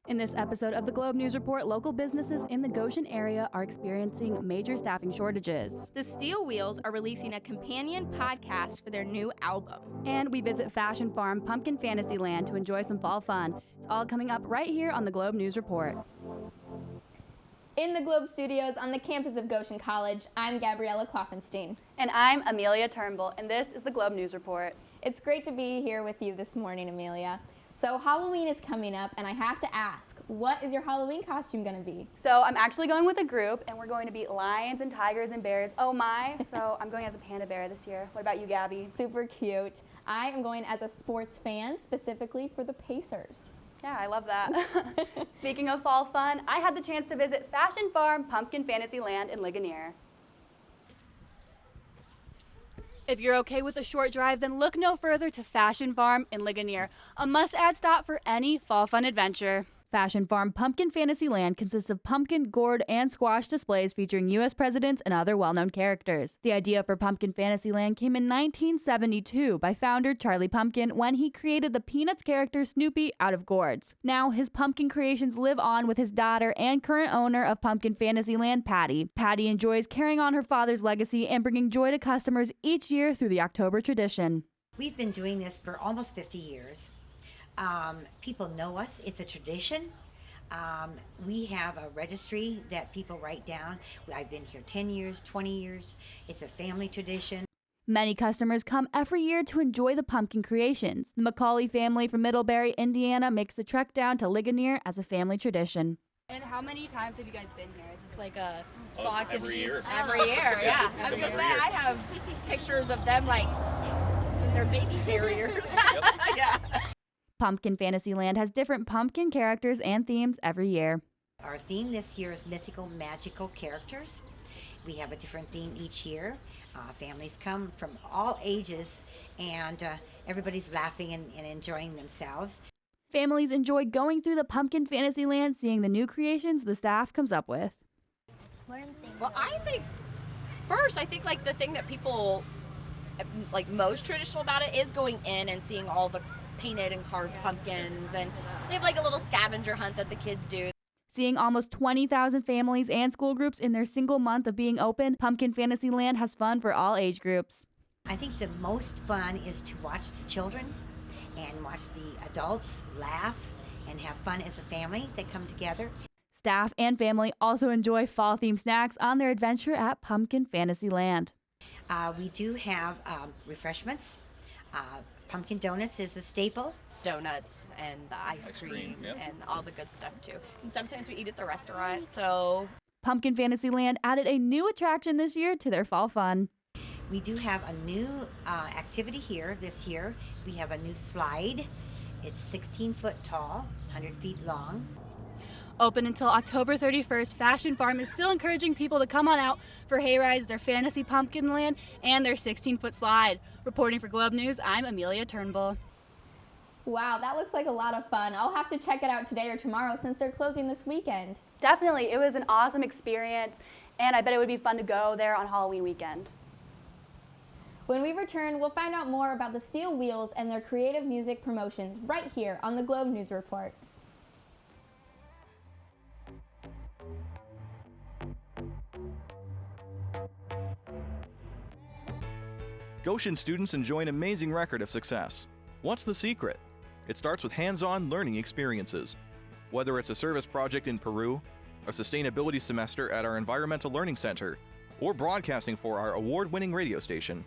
In this episode of the Globe News Report, local businesses in the Goshen area are experiencing major staffing shortages. The Steel Wheels are releasing a companion podcast for their new album. And we visit Fashion Farm Pumpkin Fantasyland to enjoy some fall fun. It's all coming up right here on the Globe News Report. In the Globe Studios on the campus of Goshen College, I'm Gabriella Klopfenstein. And I'm Amelia Turnbull, and this is the Globe News Report. It's great to be here with you this morning, Amelia. So Halloween is coming up, and I have to ask, what is your Halloween costume going to be? So I'm actually going with a group, and we're going to be lions and tigers and bears. Oh my! So I'm going as a panda bear this year. What about you, Gabby? Super cute. I am going as a sports fan, specifically for the Pacers. Yeah, I love that. Speaking of fall fun, I had the chance to visit Fashion Farm Pumpkin Fantasyland in Ligonier. If you're okay with a short drive, then look no further to Fashion Farm in Ligonier, a must-add stop for any fall fun adventure. Fashion Farm Pumpkin Fantasyland consists of pumpkin, gourd, and squash displays featuring U.S. presidents and other well-known characters. The idea for Pumpkin Fantasyland came in 1972 by founder Charlie Pumpkin when he created the Peanuts character Snoopy out of gourds. Now, his pumpkin creations live on with his daughter and current owner of Pumpkin Fantasyland, Patty. Patty enjoys carrying on her father's legacy and bringing joy to customers each year through the October tradition. We've been doing this for almost 50 years. People know us. It's a tradition. We have a registry that people write down. I've been here 10 years, 20 years. It's a family tradition. Many customers come every year to enjoy the pumpkin creations. The McCauley family from Middlebury, Indiana makes the trek down to Ligonier as a family tradition. And how many times have you guys been here? Is this like a thought every year? Every year, yeah. I was going to say, I have pictures of them like in their baby carriers. Yeah. Pumpkin Fantasyland has different pumpkin characters and themes every year. Our theme this year is mythical, magical characters. We have a different theme each year. Families come from all ages, and everybody's laughing and enjoying themselves. Families enjoy going through the Pumpkin Fantasyland, seeing the new creations the staff comes up with. Well, I think like the thing that people like most traditional about it is going in and seeing all the painted and carved pumpkins, and they have like a little scavenger hunt that the kids do. Seeing almost 20,000 families and school groups in their single month of being open, Pumpkin Fantasyland has fun for all age groups. I think the most fun is to watch the children and watch the adults laugh and have fun as a family that come together. Staff and family also enjoy fall-themed snacks on their adventure at Pumpkin Fantasyland. We do have refreshments. Pumpkin donuts is a staple. Donuts and the ice cream yep. and all the good stuff too. And sometimes we eat at the restaurant, so. Pumpkin Fantasyland added a new attraction this year to their fall fun. We do have a new activity here this year. We have a new slide. It's 16 foot tall, 100 feet long. Open until October 31st, Fashion Farm is still encouraging people to come on out for hayrides, their fantasy pumpkin land, and their 16-foot slide. Reporting for Globe News, I'm Amelia Turnbull. Wow, that looks like a lot of fun. I'll have to check it out today or tomorrow since they're closing this weekend. Definitely. It was an awesome experience, and I bet it would be fun to go there on Halloween weekend. When we return, we'll find out more about the Steel Wheels and their creative music promotions right here on the Globe News Report. Goshen students enjoy an amazing record of success. What's the secret? It starts with hands-on learning experiences. Whether it's a service project in Peru, a sustainability semester at our Environmental Learning Center, or broadcasting for our award-winning radio station,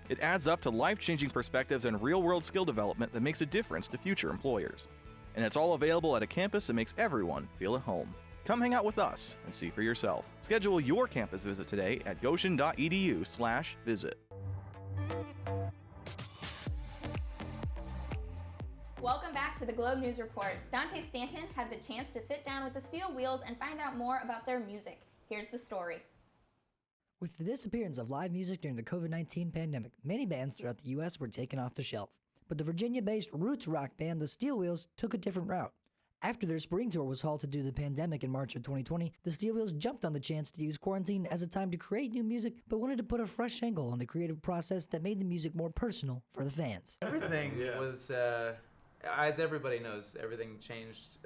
it adds up to life-changing perspectives and real-world skill development that makes a difference to future employers. And it's all available at a campus that makes everyone feel at home. Come hang out with us and see for yourself. Schedule your campus visit today at goshen.edu/visit. Welcome back to the Globe News Report. Dante Stanton had the chance to sit down with the Steel Wheels and find out more about their music. Here's the story. With the disappearance of live music during the COVID-19 pandemic, many bands throughout the U.S. were taken off the shelf. But the Virginia-based roots rock band The Steel Wheels took a different route. After their spring tour was halted due to the pandemic in March of 2020, the Steel Wheels jumped on the chance to use quarantine as a time to create new music, but wanted to put a fresh angle on the creative process that made the music more personal for the fans. Everything was As everybody knows, everything changed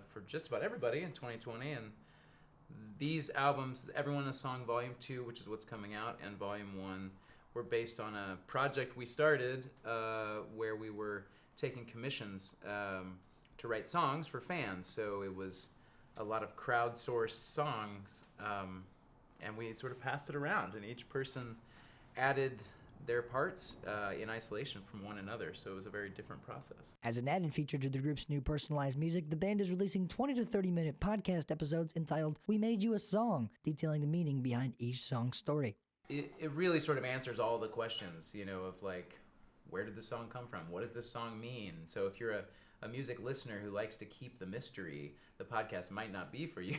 for just about everybody in 2020, and these albums, Everyone a Song Volume 2, which is what's coming out, and Volume 1 were based on a project we started where we were taking commissions to write songs for fans. So it was a lot of crowdsourced songs, and we sort of passed it around, and each person added their parts in isolation from one another, so it was a very different process. As an added feature to the group's new personalized music, the band is releasing 20 to 30-minute podcast episodes entitled We Made You a Song, detailing the meaning behind each song's story. It really sort of answers all the questions, of like, where did this song come from? What does this song mean? So if you're a music listener who likes to keep the mystery, the podcast might not be for you,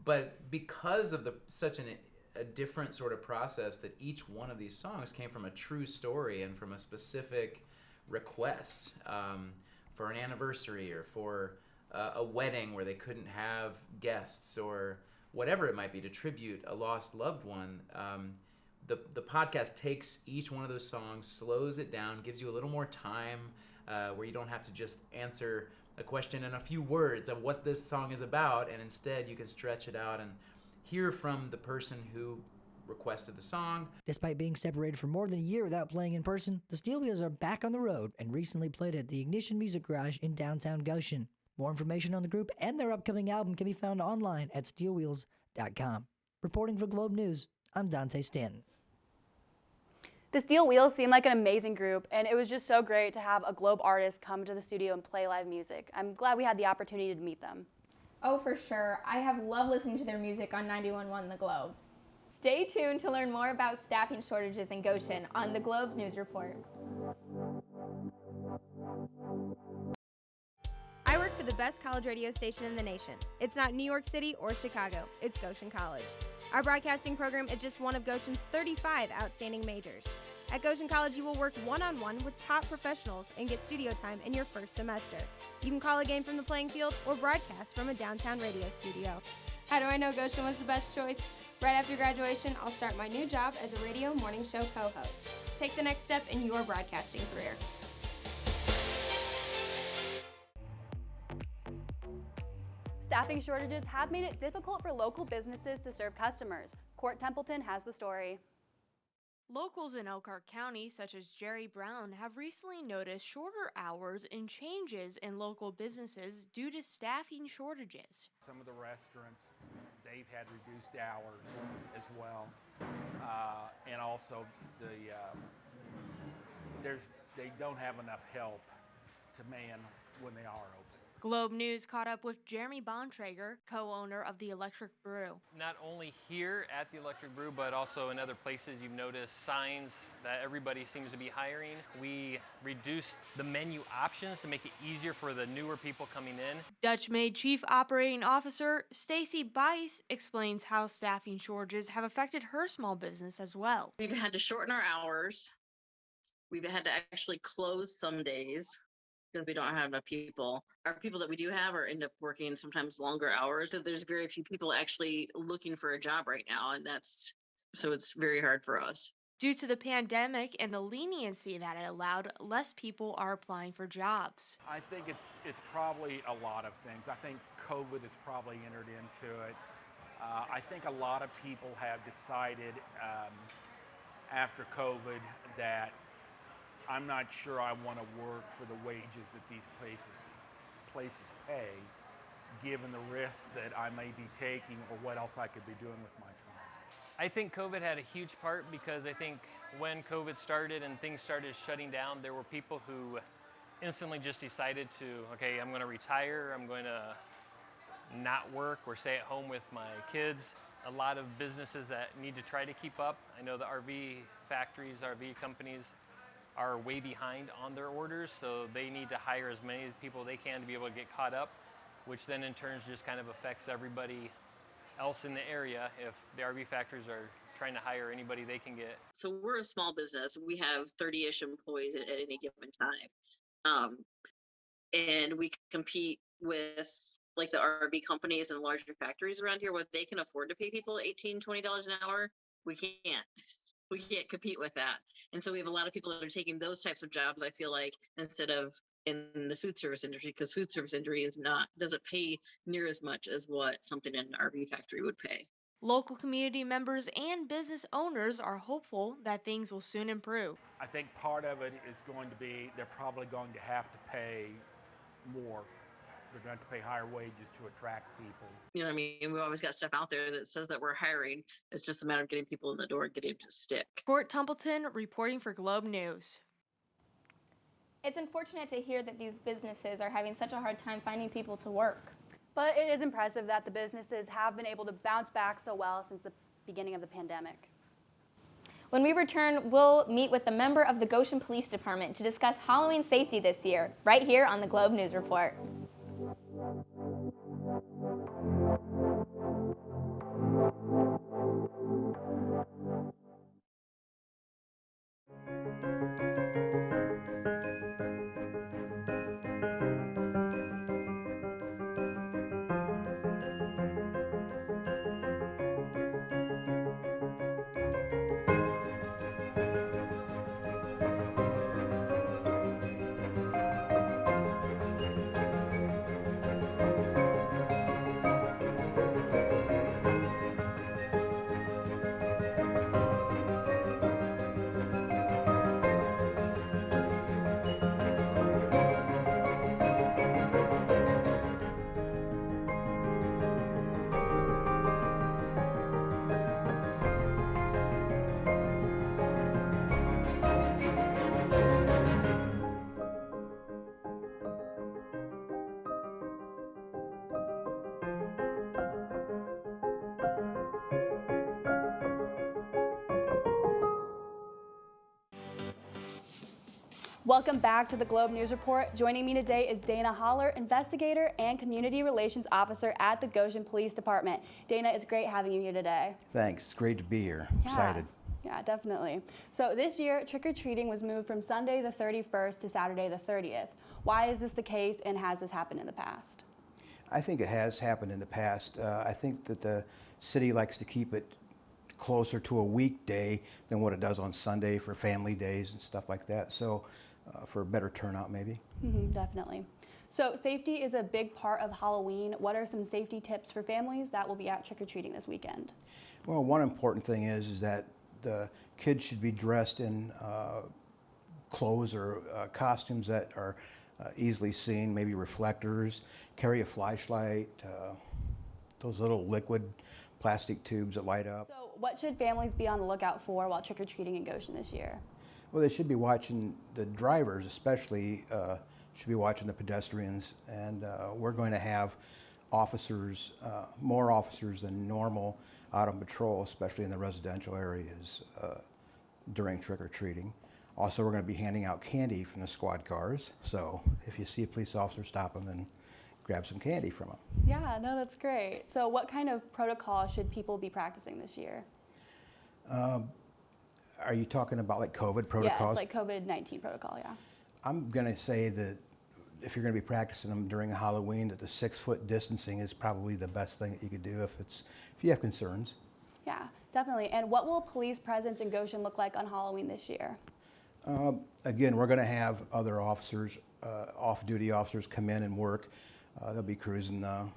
but because of such a different sort of process, that each one of these songs came from a true story and from a specific request for an anniversary or for a wedding where they couldn't have guests or whatever it might be to tribute a lost loved one. The podcast takes each one of those songs, slows it down, gives you a little more time where you don't have to just answer a question in a few words of what this song is about, and instead you can stretch it out and hear from the person who requested the song. Despite being separated for more than a year without playing in person, the Steel Wheels are back on the road and recently played at the Ignition Music Garage in downtown Goshen. More information on the group and their upcoming album can be found online at steelwheels.com. Reporting for Globe News, I'm Dante Stanton. The Steel Wheels seem like an amazing group, and it was just so great to have a Globe artist come to the studio and play live music. I'm glad we had the opportunity to meet them. Oh, for sure. I have loved listening to their music on 91.1 The Globe. Stay tuned to learn more about staffing shortages in Goshen on the Globe News Report. I work for the best college radio station in the nation. It's not New York City or Chicago. It's Goshen College. Our broadcasting program is just one of Goshen's 35 outstanding majors. At Goshen College, you will work one-on-one with top professionals and get studio time in your first semester. You can call a game from the playing field or broadcast from a downtown radio studio. How do I know Goshen was the best choice? Right after graduation, I'll start my new job as a radio morning show co-host. Take the next step in your broadcasting career. Staffing shortages have made it difficult for local businesses to serve customers. Court Templeton has the story. Locals in Elkhart County, such as Jerry Brown, have recently noticed shorter hours and changes in local businesses due to staffing shortages. Some of the restaurants, they've had reduced hours as well. And also they don't have enough help to man when they are open. Globe News caught up with Jeremy Bontrager, co-owner of the Electric Brew. Not only here at the Electric Brew, but also in other places, you've noticed signs that everybody seems to be hiring. We reduced the menu options to make it easier for the newer people coming in. Dutch-made Chief Operating Officer Stacy Bice explains how staffing shortages have affected her small business as well. We've had to shorten our hours. We've had to actually close some days because we don't have enough people. Our people that we do have end up working sometimes longer hours. So there's very few people actually looking for a job right now, and so it's very hard for us. Due to the pandemic and the leniency that it allowed, less people are applying for jobs. I think it's probably a lot of things. I think COVID has probably entered into it. I think a lot of people have decided after COVID that I'm not sure I want to work for the wages that these places pay, given the risk that I may be taking or what else I could be doing with my time. I think COVID had a huge part because I think when COVID started and things started shutting down, there were people who instantly just decided to, okay, I'm going to retire, I'm going to not work or stay at home with my kids. A lot of businesses that need to try to keep up. I know the RV factories, RV companies are way behind on their orders, so they need to hire as many people they can to be able to get caught up, which then in turn just kind of affects everybody else in the area if the RV factories are trying to hire anybody they can get. So we're a small business. We have 30-ish employees at any given time. And we compete with like the RV companies and larger factories around here, where they can afford to pay people $18, $20 an hour. We can't. We can't compete with that. And so we have a lot of people that are taking those types of jobs, I feel like, instead of in the food service industry, because food service industry doesn't pay near as much as what something in an RV factory would pay. Local community members and business owners are hopeful that things will soon improve. I think part of it is going to be they're probably going to have to pay more. They're going to have to pay higher wages to attract people. You know what I mean? We've always got stuff out there that says that we're hiring. It's just a matter of getting people in the door and getting them to stick. Court Templeton reporting for Globe News. It's unfortunate to hear that these businesses are having such a hard time finding people to work. But it is impressive that the businesses have been able to bounce back so well since the beginning of the pandemic. When we return, we'll meet with a member of the Goshen Police Department to discuss Halloween safety this year, right here on the Globe News Report. Welcome back to the Globe News Report. Joining me today is Dana Hollar, investigator and community relations officer at the Goshen Police Department. Dana, it's great having you here today. Thanks. Great to be here. Excited. Yeah, definitely. So this year, trick-or-treating was moved from Sunday the 31st to Saturday the 30th. Why is this the case, and has this happened in the past? I think it has happened in the past. I think that the city likes to keep it closer to a weekday than what it does on Sunday for family days and stuff like that. So for a better turnout, maybe. Definitely. So safety is a big part of Halloween. What are some safety tips for families that will be out trick-or-treating this weekend? Well, one important thing is that the kids should be dressed in clothes or costumes that are easily seen, maybe reflectors, carry a flashlight, those little liquid plastic tubes that light up. So what should families be on the lookout for while trick-or-treating in Goshen this year? Well, they should be watching the drivers, especially should be watching the pedestrians, and we're going to have officers, more officers than normal out on patrol, especially in the residential areas during trick-or-treating. Also, we're going to be handing out candy from the squad cars, so if you see a police officer, stop them and grab some candy from them. Yeah, no, that's great. So what kind of protocol should people be practicing this year? Are you talking about like COVID protocols? Yes, like COVID-19 protocol, yeah. I'm going to say that if you're going to be practicing them during Halloween, that the 6-foot distancing is probably the best thing that you could do if you have concerns. Yeah, definitely. And what will police presence in Goshen look like on Halloween this year? Again, we're going to have other officers, off-duty officers come in and work. They'll be cruising the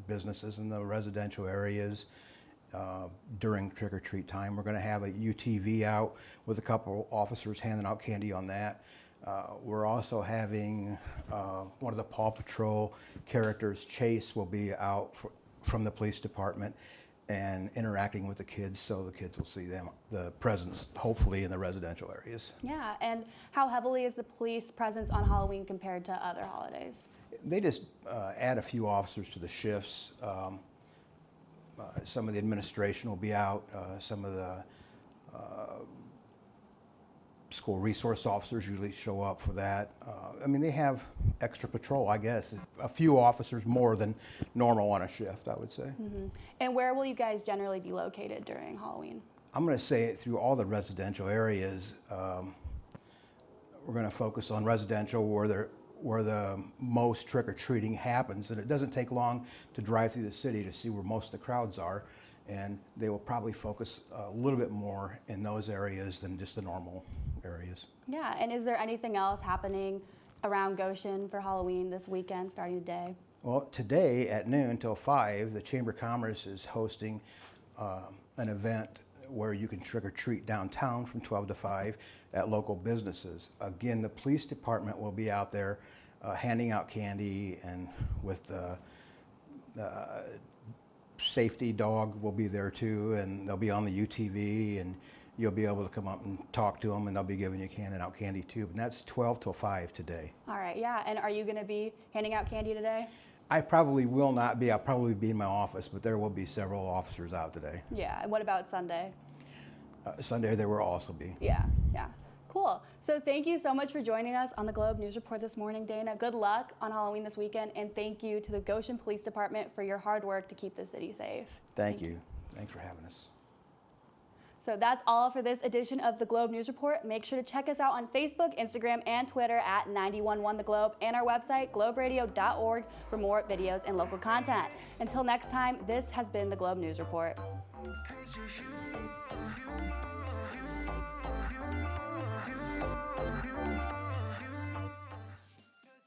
businesses in the residential areas. During trick-or-treat time. We're going to have a UTV out with a couple officers handing out candy on that. We're also having one of the Paw Patrol characters, Chase, will be out from the police department and interacting with the kids, so the kids will see the presence, hopefully, in the residential areas. Yeah, and how heavily is the police presence on Halloween compared to other holidays? They just add a few officers to the shifts. Some of the administration will be out. Some of the school resource officers usually show up for that. I mean, they have extra patrol, I guess. A few officers more than normal on a shift, I would say. And where will you guys generally be located during Halloween? I'm going to say through all the residential areas. We're going to focus on residential where the most trick-or-treating happens, and it doesn't take long to drive through the city to see where most of the crowds are, and they will probably focus a little bit more in those areas than just the normal areas. Yeah, and is there anything else happening around Goshen for Halloween this weekend, starting today? Well, today at noon till 5, the Chamber of Commerce is hosting an event where you can trick or treat downtown from 12 to 5 at local businesses. Again, the police department will be out there handing out candy, and with the safety dog will be there too, and they'll be on the UTV, and you'll be able to come up and talk to them, and they'll be giving you handing out candy too. And that's 12 till 5 today. All right, yeah. And are you going to be handing out candy today? I probably will not be. I'll probably be in my office, but there will be several officers out today. Yeah. And what about Sunday? Sunday there will also be. Yeah, yeah. Cool. So thank you so much for joining us on the Globe News Report this morning, Dana. Good luck on Halloween this weekend, and thank you to the Goshen Police Department for your hard work to keep the city safe. Thank you. Thanks for having us. So that's all for this edition of the Globe News Report. Make sure to check us out on Facebook, Instagram, and Twitter at 911 The Globe, and our website, globeradio.org, for more videos and local content. Until next time, this has been the Globe News Report.